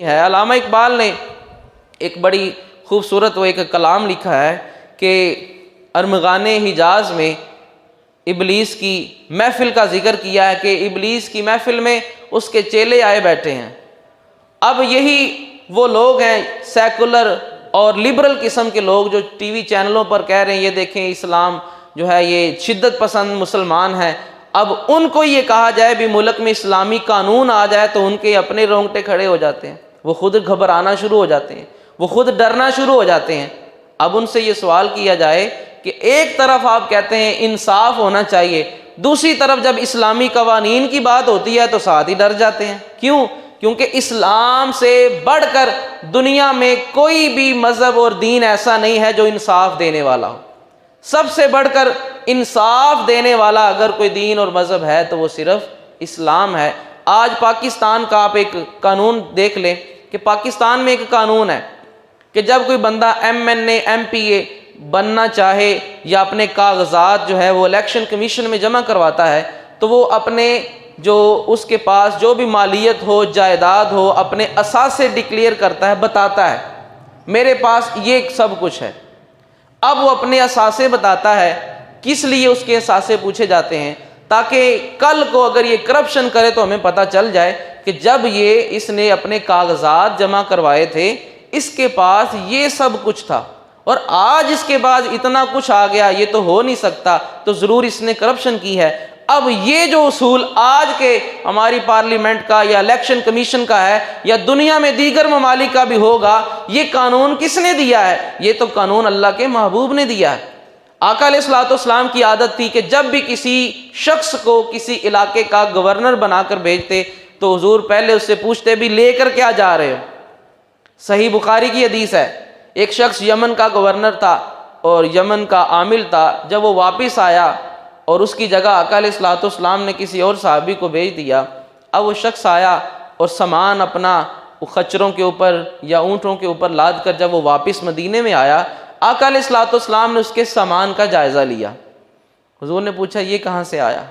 ہے۔ علامہ اقبال نے ایک بڑی خوبصورت وہ ایک کلام لکھا ہے کہ ارمغان حجاز میں ابلیس کی محفل کا ذکر کیا ہے کہ ابلیس کی محفل میں اس کے چیلے آئے بیٹھے ہیں۔ اب یہی وہ لوگ ہیں سیکولر اور لبرل قسم کے لوگ جو ٹی وی چینلوں پر کہہ رہے ہیں یہ دیکھیں اسلام جو ہے یہ شدت پسند مسلمان ہے۔ اب ان کو یہ کہا جائے بھی ملک میں اسلامی قانون آ جائے تو ان کے اپنے رونگٹے کھڑے ہو جاتے ہیں، وہ خود گھبرانا شروع ہو جاتے ہیں، وہ خود ڈرنا شروع ہو جاتے ہیں۔ اب ان سے یہ سوال کیا جائے کہ ایک طرف آپ کہتے ہیں انصاف ہونا چاہیے، دوسری طرف جب اسلامی قوانین کی بات ہوتی ہے تو ساتھ ہی ڈر جاتے ہیں۔ کیوں؟ کیونکہ اسلام سے بڑھ کر دنیا میں کوئی بھی مذہب اور دین ایسا نہیں ہے جو انصاف دینے والا ہو۔ سب سے بڑھ کر انصاف دینے والا اگر کوئی دین اور مذہب ہے تو وہ صرف اسلام ہے۔ آج پاکستان کا آپ ایک قانون دیکھ لیں کہ پاکستان میں ایک قانون ہے کہ جب کوئی بندہ MNA MPA بننا چاہے یا اپنے کاغذات جو ہے وہ الیکشن کمیشن میں جمع کرواتا ہے تو وہ اپنے جو اس کے پاس جو بھی مالیت ہو جائیداد ہو اپنے اثاثے ڈکلیئر کرتا ہے، بتاتا ہے میرے پاس یہ سب کچھ ہے۔ اب وہ اپنے اثاثے بتاتا ہے، کس لیے اس کے اثاثے پوچھے جاتے ہیں؟ تاکہ کل کو اگر یہ کرپشن کرے تو ہمیں پتہ چل جائے کہ جب اس نے اپنے کاغذات جمع کروائے تھے اس کے پاس یہ سب کچھ تھا اور آج اس کے بعد اتنا کچھ آ گیا، یہ تو ہو نہیں سکتا، تو ضرور اس نے کرپشن کی ہے۔ اب یہ جو اصول آج کے ہماری پارلیمنٹ کا یا الیکشن کمیشن کا ہے یا دنیا میں دیگر ممالک کا بھی ہوگا، یہ قانون کس نے دیا ہے؟ یہ تو قانون اللہ کے محبوب نے دیا ہے۔ آقا علیہ الصلوۃ والسلام کی عادت تھی کہ جب بھی کسی شخص کو کسی علاقے کا گورنر بنا کر بھیجتے تو حضور پہلے اس سے پوچھتے بھی لے کر کیا جا رہے ہو؟ صحیح بخاری کی حدیث ہے، ایک شخص یمن کا گورنر تھا اور یمن کا عامل تھا، جب وہ واپس آیا اور اس کی جگہ آقا علیہ الصلوۃ والسلام نے کسی اور صحابی کو بھیج دیا۔ اب وہ شخص آیا اور سامان اپنا خچروں کے اوپر یا اونٹوں کے اوپر لاد کر جب وہ واپس مدینے میں آیا، آقا علیہ الصلوۃ والسلام نے اس کے سامان کا جائزہ لیا۔ حضور نے پوچھا یہ کہاں سے آیا؟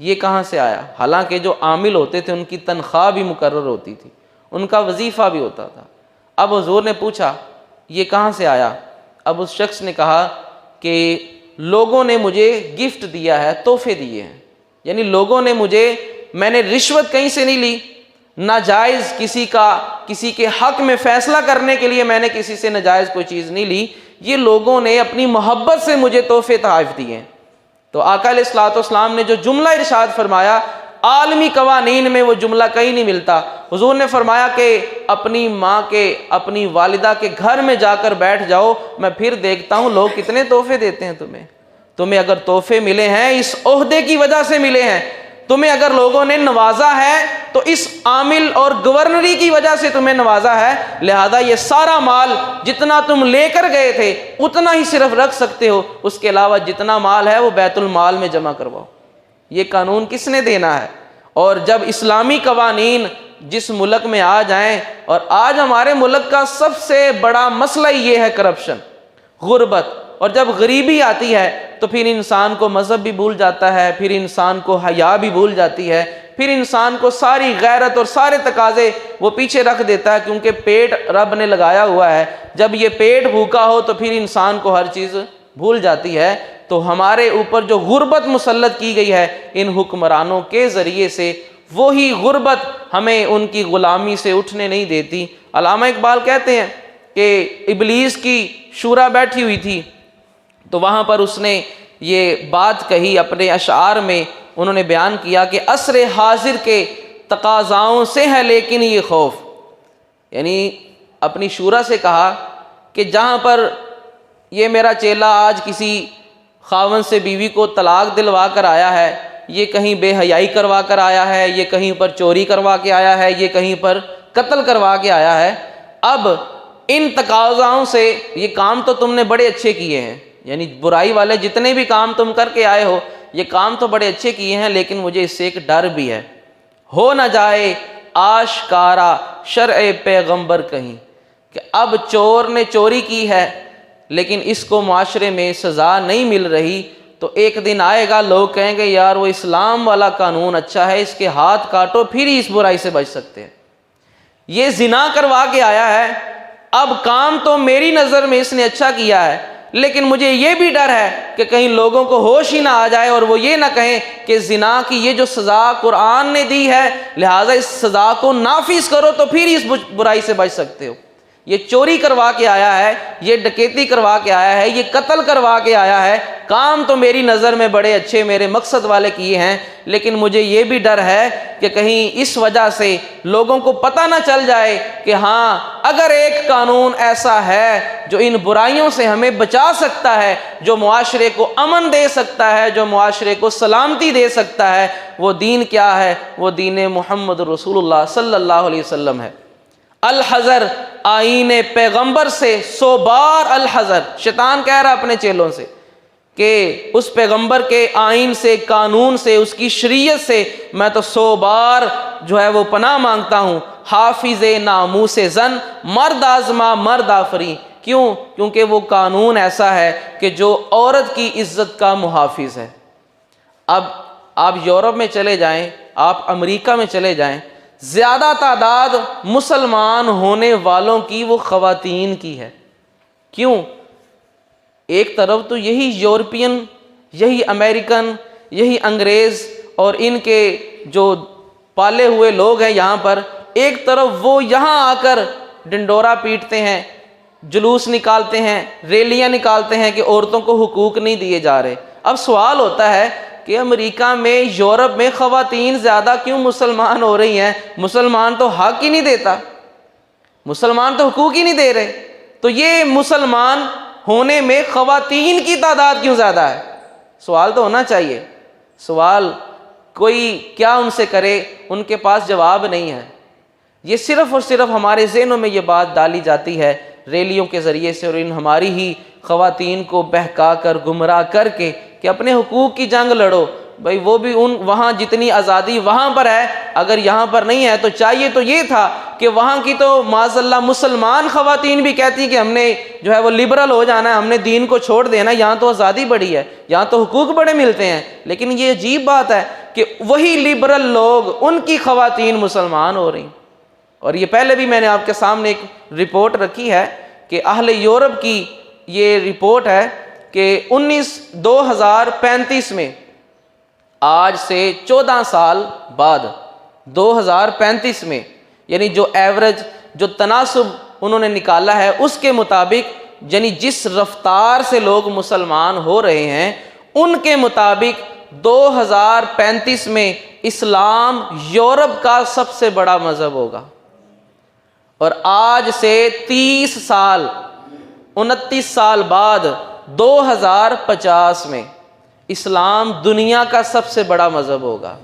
یہ کہاں سے آیا؟ حالانکہ جو عامل ہوتے تھے ان کی تنخواہ بھی مقرر ہوتی تھی، ان کا وظیفہ بھی ہوتا تھا۔ اب حضور نے پوچھا یہ کہاں سے آیا؟ اب اس شخص نے کہا کہ لوگوں نے مجھے گفٹ دیا ہے، تحفے دیے ہیں، یعنی لوگوں نے میں نے رشوت کہیں سے نہیں لی، ناجائز کسی کے حق میں فیصلہ کرنے کے لیے میں نے کسی سے ناجائز کوئی چیز نہیں لی، یہ لوگوں نے اپنی محبت سے مجھے تحفے تحائف دیے ہیں۔ تو آقا علیہ الصلوۃ والسلام نے جو جملہ ارشاد فرمایا، عالمی قوانین میں وہ جملہ کہیں نہیں ملتا۔ حضور نے فرمایا کہ اپنی ماں کے اپنی والدہ کے گھر میں جا کر بیٹھ جاؤ، میں پھر دیکھتا ہوں لوگ کتنے تحفے دیتے ہیں تمہیں اگر تحفے ملے ہیں اس عہدے کی وجہ سے ملے ہیں، تمہیں اگر لوگوں نے نوازا ہے تو اس عامل اور گورنری کی وجہ سے تمہیں نوازا ہے، لہذا یہ سارا مال جتنا تم لے کر گئے تھے اتنا ہی صرف رکھ سکتے ہو، اس کے علاوہ جتنا مال ہے وہ بیت المال میں جمع کرواؤ۔ یہ قانون کس نے دینا ہے؟ اور جب اسلامی قوانین جس ملک میں آ جائیں، اور آج ہمارے ملک کا سب سے بڑا مسئلہ یہ ہے کرپشن، غربت، اور جب غریبی آتی ہے تو پھر انسان کو مذہب بھی بھول جاتا ہے، پھر انسان کو حیا بھی بھول جاتی ہے، پھر انسان کو ساری غیرت اور سارے تقاضے وہ پیچھے رکھ دیتا ہے، کیونکہ پیٹ رب نے لگایا ہوا ہے۔ جب یہ پیٹ بھوکا ہو تو پھر انسان کو ہر چیز بھول جاتی ہے۔ تو ہمارے اوپر جو غربت مسلط کی گئی ہے ان حکمرانوں کے ذریعے سے، وہی غربت ہمیں ان کی غلامی سے اٹھنے نہیں دیتی۔ علامہ اقبال کہتے ہیں کہ ابلیس کی شورا بیٹھی ہوئی تھی تو وہاں پر اس نے یہ بات کہی، اپنے اشعار میں انہوں نے بیان کیا کہ عصر حاضر کے تقاضاؤں سے ہے لیکن یہ خوف، یعنی اپنی شورا سے کہا کہ جہاں پر یہ میرا چیلا آج کسی خاوند سے بیوی کو طلاق دلوا کر آیا ہے، یہ کہیں بے حیائی کروا کر آیا ہے، یہ کہیں پر چوری کروا کے آیا ہے، یہ کہیں پر قتل کروا کے آیا ہے، اب ان تقاضاؤں سے یہ کام تو تم نے بڑے اچھے کیے ہیں، یعنی برائی والے جتنے بھی کام تم کر کے آئے ہو یہ کام تو بڑے اچھے کیے ہیں، لیکن مجھے اس سے ایک ڈر بھی ہے، ہو نہ جائے آشکارا شرع پیغمبر کہیں، کہ اب چور نے چوری کی ہے لیکن اس کو معاشرے میں سزا نہیں مل رہی، تو ایک دن آئے گا لوگ کہیں گے یار وہ اسلام والا قانون اچھا ہے، اس کے ہاتھ کاٹو پھر ہی اس برائی سے بچ سکتے ہیں۔ یہ زنا کروا کے آیا ہے، اب کام تو میری نظر میں اس نے اچھا کیا ہے، لیکن مجھے یہ بھی ڈر ہے کہ کہیں لوگوں کو ہوش ہی نہ آ جائے اور وہ یہ نہ کہیں کہ زنا کی یہ جو سزا قرآن نے دی ہے لہٰذا اس سزا کو نافذ کرو تو پھر اس برائی سے بچ سکتے ہو۔ یہ چوری کروا کے آیا ہے، یہ ڈکیتی کروا کے آیا ہے، یہ قتل کروا کے آیا ہے، کام تو میری نظر میں بڑے اچھے میرے مقصد والے کیے ہیں، لیکن مجھے یہ بھی ڈر ہے کہ کہیں اس وجہ سے لوگوں کو پتہ نہ چل جائے کہ ہاں اگر ایک قانون ایسا ہے جو ان برائیوں سے ہمیں بچا سکتا ہے، جو معاشرے کو امن دے سکتا ہے، جو معاشرے کو سلامتی دے سکتا ہے، وہ دین کیا ہے؟ وہ دین محمد رسول اللہ صلی اللہ علیہ وسلم ہے۔ الحذر آئین پیغمبر سے 100 بار الحذر، شیطان کہہ رہا اپنے چیلوں سے کہ اس پیغمبر کے آئین سے، قانون سے، اس کی شریعت سے میں تو 100 بار جو ہے وہ پناہ مانگتا ہوں۔ حافظ ناموس زن، مرد آزما مرد آفری۔ کیوں؟ کیونکہ وہ قانون ایسا ہے کہ جو عورت کی عزت کا محافظ ہے۔ اب آپ یورپ میں چلے جائیں، آپ امریکہ میں چلے جائیں، زیادہ تعداد مسلمان ہونے والوں کی وہ خواتین کی ہے۔ کیوں؟ ایک طرف تو یہی یورپین، یہی امریکن، یہی انگریز اور ان کے جو پالے ہوئے لوگ ہیں یہاں پر، ایک طرف وہ یہاں آ کر ڈنڈورا پیٹتے ہیں، جلوس نکالتے ہیں، ریلیاں نکالتے ہیں کہ عورتوں کو حقوق نہیں دیے جا رہے۔ اب سوال ہوتا ہے کہ امریکہ میں، یورپ میں خواتین زیادہ کیوں مسلمان ہو رہی ہیں؟ مسلمان تو حق ہی نہیں دیتا، مسلمان تو حقوق ہی نہیں دے رہے، تو یہ مسلمان ہونے میں خواتین کی تعداد کیوں زیادہ ہے؟ سوال تو ہونا چاہیے۔ سوال کوئی کیا ان سے کرے، ان کے پاس جواب نہیں ہے۔ یہ صرف اور صرف ہمارے ذہنوں میں یہ بات ڈالی جاتی ہے ریلیوں کے ذریعے سے، اور ان ہماری ہی خواتین کو بہکا کر، گمراہ کر کے کہ اپنے حقوق کی جنگ لڑو۔ بھائی وہ بھی وہاں جتنی آزادی وہاں پر ہے، اگر یہاں پر نہیں ہے تو چاہیے تو یہ تھا کہ وہاں کی تو معاذ اللہ مسلمان خواتین بھی کہتی کہ ہم نے جو ہے وہ لبرل ہو جانا ہے، ہم نے دین کو چھوڑ دینا، یہاں تو آزادی بڑی ہے، یہاں تو حقوق بڑے ملتے ہیں۔ لیکن یہ عجیب بات ہے کہ وہی لبرل لوگ، ان کی خواتین مسلمان ہو رہی ہیں۔ اور یہ پہلے بھی میں نے آپ کے سامنے ایک رپورٹ رکھی ہے کہ اہل یورپ کی یہ رپورٹ ہے کہ 2035 میں، آج سے 14 سال بعد 2035 میں، یعنی جو ایوریج، جو تناسب انہوں نے نکالا ہے اس کے مطابق، یعنی جس رفتار سے لوگ مسلمان ہو رہے ہیں ان کے مطابق 2035 میں اسلام یورپ کا سب سے بڑا مذہب ہوگا۔ اور آج سے 30 سال، 29 سال بعد 2050 میں اسلام دنیا کا سب سے بڑا مذہب ہوگا۔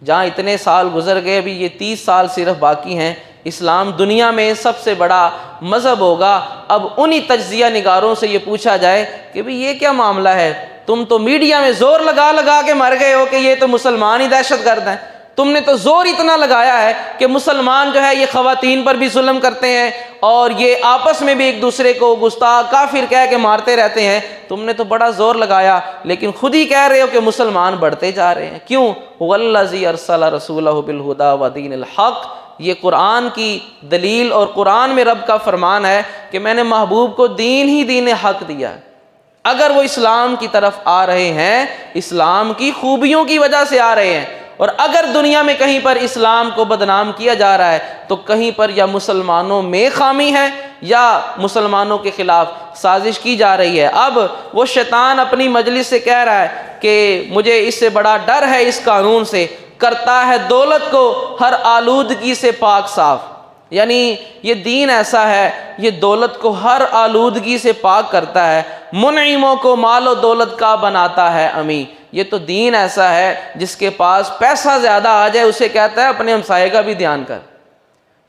جہاں اتنے سال گزر گئے، ابھی یہ 30 سال صرف باقی ہیں، اسلام دنیا میں سب سے بڑا مذہب ہوگا۔ اب انہی تجزیہ نگاروں سے یہ پوچھا جائے کہ بھئی یہ کیا معاملہ ہے؟ تم تو میڈیا میں زور لگا لگا کے مر گئے ہو کہ یہ تو مسلمان ہی دہشت گرد ہیں، تم نے تو زور اتنا لگایا ہے کہ مسلمان جو ہے یہ خواتین پر بھی ظلم کرتے ہیں اور یہ آپس میں بھی ایک دوسرے کو گستاخ کافر کہہ کے مارتے رہتے ہیں، تم نے تو بڑا زور لگایا، لیکن خود ہی کہہ رہے ہو کہ مسلمان بڑھتے جا رہے ہیں۔ کیوں؟ وَالَّذِي أَرْسَلَ رَسُولَهُ بِالْهُدَى وَدِينِ الْحَقِّ، یہ قرآن کی دلیل اور قرآن میں رب کا فرمان ہے کہ میں نے محبوب کو دین ہی دین حق دیا ہے۔ اگر وہ اسلام کی طرف آ رہے ہیں، اسلام کی خوبیوں کی وجہ سے آ رہے ہیں، اور اگر دنیا میں کہیں پر اسلام کو بدنام کیا جا رہا ہے تو کہیں پر یا مسلمانوں میں خامی ہے یا مسلمانوں کے خلاف سازش کی جا رہی ہے۔ اب وہ شیطان اپنی مجلس سے کہہ رہا ہے کہ مجھے اس سے بڑا ڈر ہے، اس قانون سے، کرتا ہے دولت کو ہر آلودگی سے پاک صاف۔ یعنی یہ دین ایسا ہے، یہ دولت کو ہر آلودگی سے پاک کرتا ہے، منعموں کو مال و دولت کا بناتا ہے امی۔ یہ تو دین ایسا ہے جس کے پاس پیسہ زیادہ آ جائے اسے کہتا ہے اپنے ہمسائے کا بھی دھیان کر۔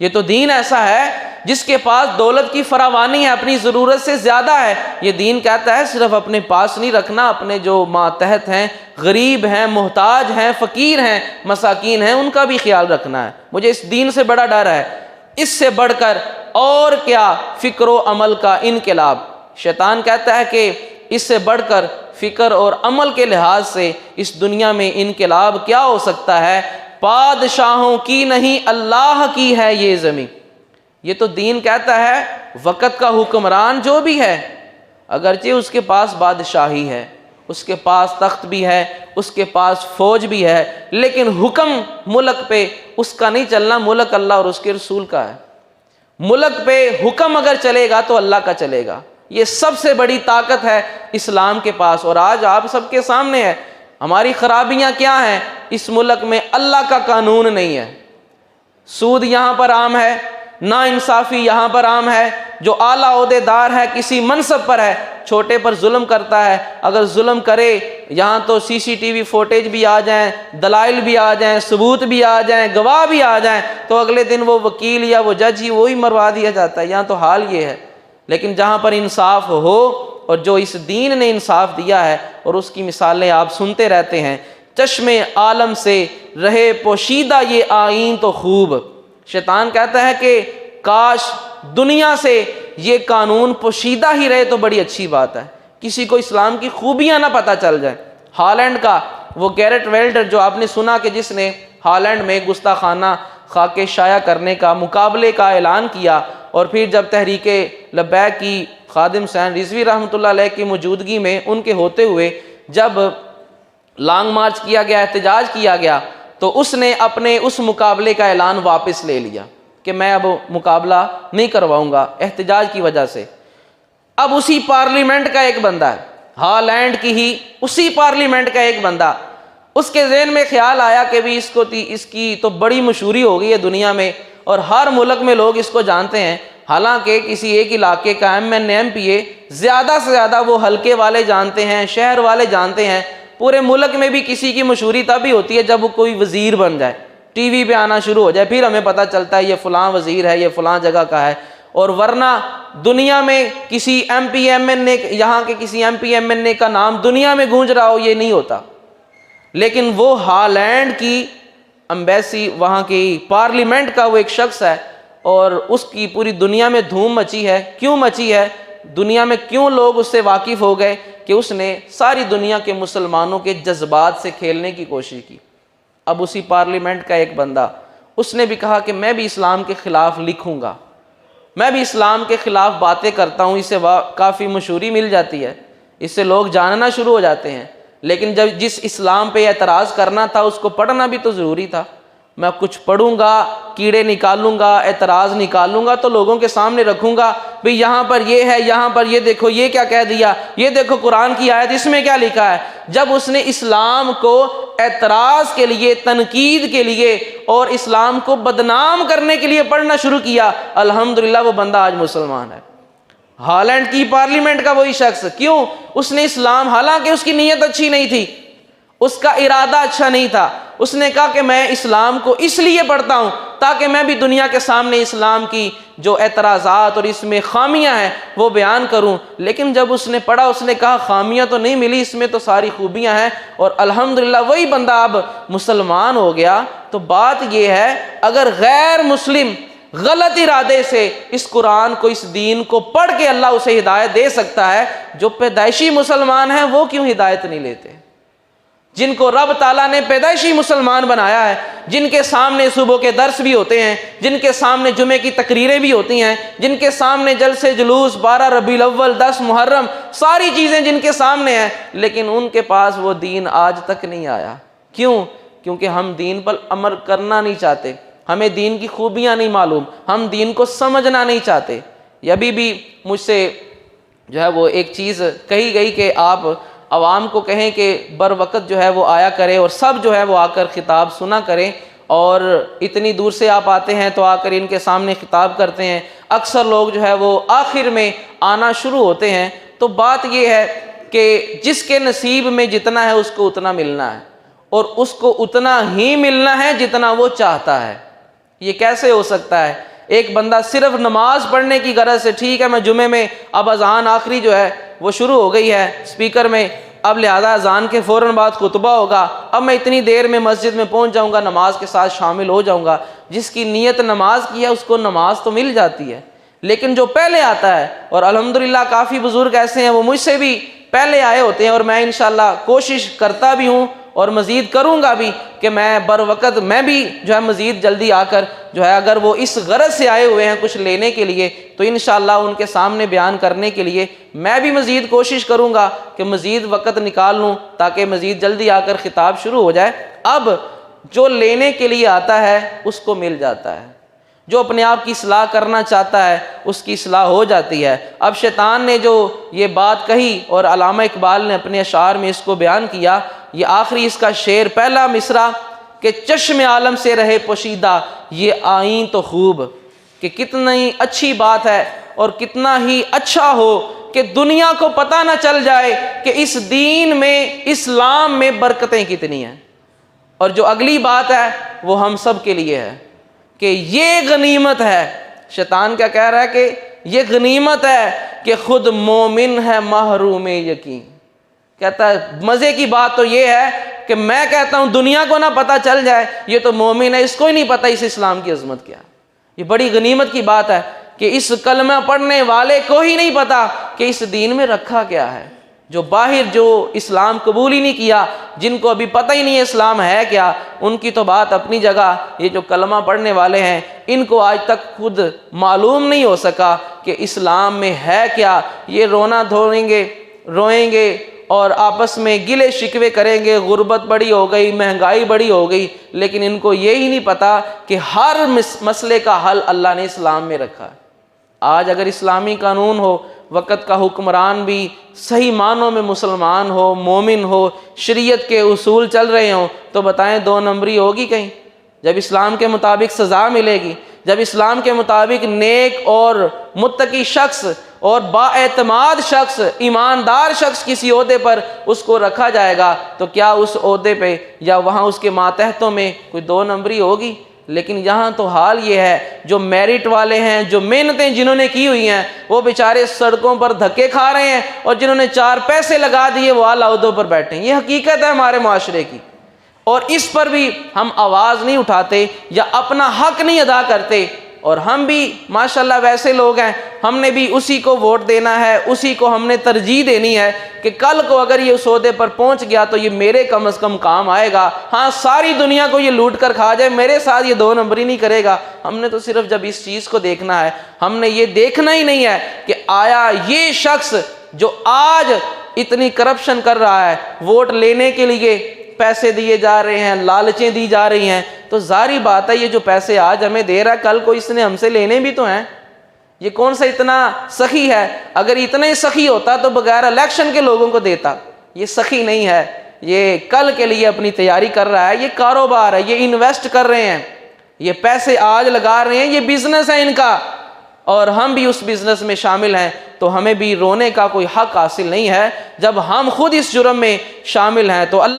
یہ تو دین ایسا ہے جس کے پاس دولت کی فراوانی ہے، اپنی ضرورت سے زیادہ ہے، یہ دین کہتا ہے صرف اپنے پاس نہیں رکھنا، اپنے جو ماتحت ہیں، غریب ہیں، محتاج ہیں، فقیر ہیں، مساکین ہیں، ان کا بھی خیال رکھنا ہے۔ مجھے اس دین سے بڑا ڈر ہے۔ اس سے بڑھ کر اور کیا فکر و عمل کا انقلاب۔ شیطان کہتا ہے کہ اس سے بڑھ کر فکر اور عمل کے لحاظ سے اس دنیا میں انقلاب کیا ہو سکتا ہے؟ بادشاہوں کی نہیں اللہ کی ہے یہ زمین۔ یہ تو دین کہتا ہے وقت کا حکمران جو بھی ہے، اگرچہ اس کے پاس بادشاہی ہے، اس کے پاس تخت بھی ہے، اس کے پاس فوج بھی ہے، لیکن حکم ملک پہ اس کا نہیں چلنا، ملک اللہ اور اس کے رسول کا ہے۔ ملک پہ حکم اگر چلے گا تو اللہ کا چلے گا۔ یہ سب سے بڑی طاقت ہے اسلام کے پاس، اور آج آپ سب کے سامنے ہے۔ ہماری خرابیاں کیا ہیں؟ اس ملک میں اللہ کا قانون نہیں ہے، سود یہاں پر عام ہے، نا انصافی یہاں پر عام ہے، جو اعلیٰ عہدے دار ہے، کسی منصب پر ہے، چھوٹے پر ظلم کرتا ہے، اگر ظلم کرے یہاں تو سی سی ٹی وی فوٹیج بھی آ جائیں، دلائل بھی آ جائیں، ثبوت بھی آ جائیں، گواہ بھی آ جائیں، تو اگلے دن وہ وکیل یا وہ جج ہی وہی مروا دیا جاتا ہے۔ یہاں تو حال یہ ہے، لیکن جہاں پر انصاف ہو، اور جو اس دین نے انصاف دیا ہے، اور اس کی مثالیں آپ سنتے رہتے ہیں، چشم عالم سے رہے پوشیدہ یہ آئین تو خوب۔ شیطان کہتا ہے کہ کاش دنیا سے یہ قانون پوشیدہ ہی رہے تو بڑی اچھی بات ہے، کسی کو اسلام کی خوبیاں نہ پتہ چل جائیں۔ ہالینڈ کا وہ گیرٹ ویلڈر جو آپ نے سنا کہ جس نے ہالینڈ میں گستاخانہ خاکے شائع کرنے کا مقابلے کا اعلان کیا، اور پھر جب تحریک لبیک کی خادم حسین رضوی رحمۃ اللہ علیہ کی موجودگی میں ان کے ہوتے ہوئے جب لانگ مارچ کیا گیا، احتجاج کیا گیا، تو اس نے اپنے اس مقابلے کا اعلان واپس لے لیا کہ میں اب مقابلہ نہیں کرواؤں گا احتجاج کی وجہ سے۔ اب اسی پارلیمنٹ کا ایک بندہ ہے، ہالینڈ کی ہی اسی پارلیمنٹ کا ایک بندہ، اس کے ذہن میں خیال آیا کہ بھی اس کی تو بڑی مشہوری ہو گئی ہے دنیا میں، اور ہر ملک میں لوگ اس کو جانتے ہیں، حالانکہ کسی ایک علاقے کا ایم این ایم پی اے زیادہ سے زیادہ وہ حلقے والے جانتے ہیں، شہر والے جانتے ہیں۔ پورے ملک میں بھی کسی کی مشہوری تب ہی ہوتی ہے جب وہ کوئی وزیر بن جائے، ٹی وی پہ آنا شروع ہو جائے، پھر ہمیں پتہ چلتا ہے یہ فلاں وزیر ہے، یہ فلاں جگہ کا ہے۔ اور ورنہ دنیا میں کسی ایم پی ایم این اے، یہاں کے کسی ایم پی ایم این اے کا نام دنیا میں گونج رہا ہو، یہ نہیں ہوتا۔ لیکن وہ ہالینڈ کی امبیسی، وہاں کی پارلیمنٹ کا وہ ایک شخص ہے، اور اس کی پوری دنیا میں دھوم مچی ہے۔ کیوں مچی ہے؟ دنیا میں کیوں لوگ اس سے واقف ہو گئے؟ کہ اس نے ساری دنیا کے مسلمانوں کے جذبات سے کھیلنے کی کوشش کی۔ اب اسی پارلیمنٹ کا ایک بندہ، اس نے بھی کہا کہ میں بھی اسلام کے خلاف لکھوں گا، میں بھی اسلام کے خلاف باتیں کرتا ہوں، اس سے کافی مشہوری مل جاتی ہے، اس سے لوگ جاننا شروع ہو جاتے ہیں۔ لیکن جب جس اسلام پہ اعتراض کرنا تھا اس کو پڑھنا بھی تو ضروری تھا۔ میں کچھ پڑھوں گا، کیڑے نکالوں گا، اعتراض نکالوں گا، تو لوگوں کے سامنے رکھوں گا، بھئی یہاں پر یہ ہے، یہاں پر یہ دیکھو یہ کیا کہہ دیا، یہ دیکھو قرآن کی آیت اس میں کیا لکھا ہے۔ جب اس نے اسلام کو اعتراض کے لیے، تنقید کے لیے اور اسلام کو بدنام کرنے کے لیے پڑھنا شروع کیا، الحمدللہ وہ بندہ آج مسلمان ہے۔ ہالینڈ کی پارلیمنٹ کا وہی شخص، کیوں؟ اس نے اسلام، حالانکہ اس کی نیت اچھی نہیں تھی، اس کا ارادہ اچھا نہیں تھا، اس نے کہا کہ میں اسلام کو اس لیے پڑھتا ہوں تاکہ میں بھی دنیا کے سامنے اسلام کی جو اعتراضات اور اس میں خامیاں ہیں وہ بیان کروں۔ لیکن جب اس نے پڑھا، اس نے کہا خامیاں تو نہیں ملی، اس میں تو ساری خوبیاں ہیں، اور الحمدللہ وہی بندہ اب مسلمان ہو گیا۔ تو بات یہ ہے، اگر غیر مسلم غلط ارادے سے اس قرآن کو، اس دین کو پڑھ کے اللہ اسے ہدایت دے سکتا ہے، جو پیدائشی مسلمان ہیں وہ کیوں ہدایت نہیں لیتے؟ جن کو رب تعالیٰ نے پیدائشی مسلمان بنایا ہے، جن کے سامنے صبح کے درس بھی ہوتے ہیں، جن کے سامنے جمعے کی تقریریں بھی ہوتی ہیں، جن کے سامنے جلسے جلوس، 12 ربیع الاول، 10 محرم، ساری چیزیں جن کے سامنے ہیں، لیکن ان کے پاس وہ دین آج تک نہیں آیا۔ کیوں؟ کیونکہ ہم دین پر عمل کرنا نہیں چاہتے، ہمیں دین کی خوبیاں نہیں معلوم، ہم دین کو سمجھنا نہیں چاہتے۔ ابھی بھی مجھ سے جو ہے وہ ایک چیز کہی گئی کہ آپ عوام کو کہیں کہ بر وقت جو ہے وہ آیا کرے، اور سب جو ہے وہ آ کر خطاب سنا کریں، اور اتنی دور سے آپ آتے ہیں تو آ کر ان کے سامنے خطاب کرتے ہیں، اکثر لوگ جو ہے وہ آخر میں آنا شروع ہوتے ہیں۔ تو بات یہ ہے کہ جس کے نصیب میں جتنا ہے اس کو اتنا ملنا ہے، اور اس کو اتنا ہی ملنا ہے جتنا وہ چاہتا ہے۔ یہ کیسے ہو سکتا ہے؟ ایک بندہ صرف نماز پڑھنے کی غرض سے، ٹھیک ہے میں جمعے میں اب اذان آخری جو ہے وہ شروع ہو گئی ہے اسپیکر میں، اب لہذا اذان کے فوراً بعد خطبہ ہوگا، اب میں اتنی دیر میں مسجد میں پہنچ جاؤں گا، نماز کے ساتھ شامل ہو جاؤں گا۔ جس کی نیت نماز کی ہے اس کو نماز تو مل جاتی ہے، لیکن جو پہلے آتا ہے، اور الحمدللہ کافی بزرگ ایسے ہیں وہ مجھ سے بھی پہلے آئے ہوتے ہیں، اور میں انشاءاللہ کوشش کرتا بھی ہوں اور مزید کروں گا بھی کہ میں بر وقت میں بھی جو ہے مزید جلدی آ کر جو ہے اگر وہ اس غرض سے آئے ہوئے ہیں کچھ لینے کے لیے تو انشاءاللہ ان کے سامنے بیان کرنے کے لیے میں بھی مزید کوشش کروں گا کہ مزید وقت نکال لوں تاکہ مزید جلدی آ کر خطاب شروع ہو جائے۔ اب جو لینے کے لیے آتا ہے اس کو مل جاتا ہے، جو اپنے آپ کی اصلاح کرنا چاہتا ہے اس کی اصلاح ہو جاتی ہے۔ اب شیطان نے جو یہ بات کہی اور علامہ اقبال نے اپنے اشعار میں اس کو بیان کیا، یہ آخری اس کا شعر پہلا مصرع کہ چشم عالم سے رہے پوشیدہ یہ آئین تو خوب، کہ کتنی اچھی بات ہے اور کتنا ہی اچھا ہو کہ دنیا کو پتہ نہ چل جائے کہ اس دین میں اسلام میں برکتیں کتنی ہیں۔ اور جو اگلی بات ہے وہ ہم سب کے لیے ہے کہ یہ غنیمت ہے۔ شیطان کیا کہہ رہا ہے کہ یہ غنیمت ہے کہ خود مومن ہے محروم یقین۔ کہتا ہے مزے کی بات تو یہ ہے کہ میں کہتا ہوں دنیا کو نہ پتہ چل جائے، یہ تو مومن ہے، اس کو ہی نہیں پتہ اس اسلام کی عظمت کیا ہے۔ یہ بڑی غنیمت کی بات ہے کہ اس کلمہ پڑھنے والے کو ہی نہیں پتہ کہ اس دین میں رکھا کیا ہے۔ جو باہر جو اسلام قبول ہی نہیں کیا، جن کو ابھی پتہ ہی نہیں ہے اسلام ہے کیا، ان کی تو بات اپنی جگہ، یہ جو کلمہ پڑھنے والے ہیں ان کو آج تک خود معلوم نہیں ہو سکا کہ اسلام میں ہے کیا۔ یہ رونا دھوئیں گے، روئیں گے اور آپس میں گلے شکوے کریں گے، غربت بڑی ہو گئی، مہنگائی بڑی ہو گئی، لیکن ان کو یہی نہیں پتہ کہ ہر مسئلے کا حل اللہ نے اسلام میں رکھا ہے۔ آج اگر اسلامی قانون ہو، وقت کا حکمران بھی صحیح معنوں میں مسلمان ہو، مومن ہو، شریعت کے اصول چل رہے ہوں، تو بتائیں دو نمبری ہوگی کہیں؟ جب اسلام کے مطابق سزا ملے گی، جب اسلام کے مطابق نیک اور متقی شخص اور با اعتماد شخص، ایماندار شخص کسی عہدے پر اس کو رکھا جائے گا تو کیا اس عہدے پہ یا وہاں اس کے ماتحتوں میں کوئی دو نمبری ہوگی؟ لیکن یہاں تو حال یہ ہے جو میرٹ والے ہیں، جو محنتیں جنہوں نے کی ہوئی ہیں، وہ بیچارے سڑکوں پر دھکے کھا رہے ہیں، اور جنہوں نے 4 پیسے لگا دیے وہ اعلیٰ عہدوں پر بیٹھے ہیں۔ یہ حقیقت ہے ہمارے معاشرے کی، اور اس پر بھی ہم آواز نہیں اٹھاتے یا اپنا حق نہیں ادا کرتے۔ اور ہم بھی ماشاءاللہ ویسے لوگ ہیں، ہم نے بھی اسی کو ووٹ دینا ہے، اسی کو ہم نے ترجیح دینی ہے کہ کل کو اگر یہ اس عہدے پر پہنچ گیا تو یہ میرے کم از کم کام آئے گا۔ ہاں ساری دنیا کو یہ لوٹ کر کھا جائے، میرے ساتھ یہ 2 نمبری نہیں کرے گا۔ ہم نے تو صرف جب اس چیز کو دیکھنا ہے، ہم نے یہ دیکھنا ہی نہیں ہے کہ آیا یہ شخص جو آج اتنی کرپشن کر رہا ہے، ووٹ لینے کے لیے پیسے دیے جا رہے ہیں، لالچیں دی جا رہی ہیں، تو ظاہری بات ہے یہ جو پیسے آج ہمیں دے رہا ہے کل کو اس نے ہم سے لینے بھی تو ہیں۔ یہ کون سا اتنا سخی ہے؟ اگر اتنا ہی سخی ہوتا تو بغیر الیکشن کے لوگوں کو دیتا۔ یہ سخی نہیں ہے، یہ کل کے لیے اپنی تیاری کر رہا ہے، یہ کاروبار ہے، یہ انویسٹ کر رہے ہیں، یہ پیسے آج لگا رہے ہیں، یہ بزنس ہے ان کا، اور ہم بھی اس بزنس میں شامل ہیں، تو ہمیں بھی رونے کا کوئی حق حاصل نہیں ہے۔ جب ہم خود اس جرم میں شامل ہیں تو اللہ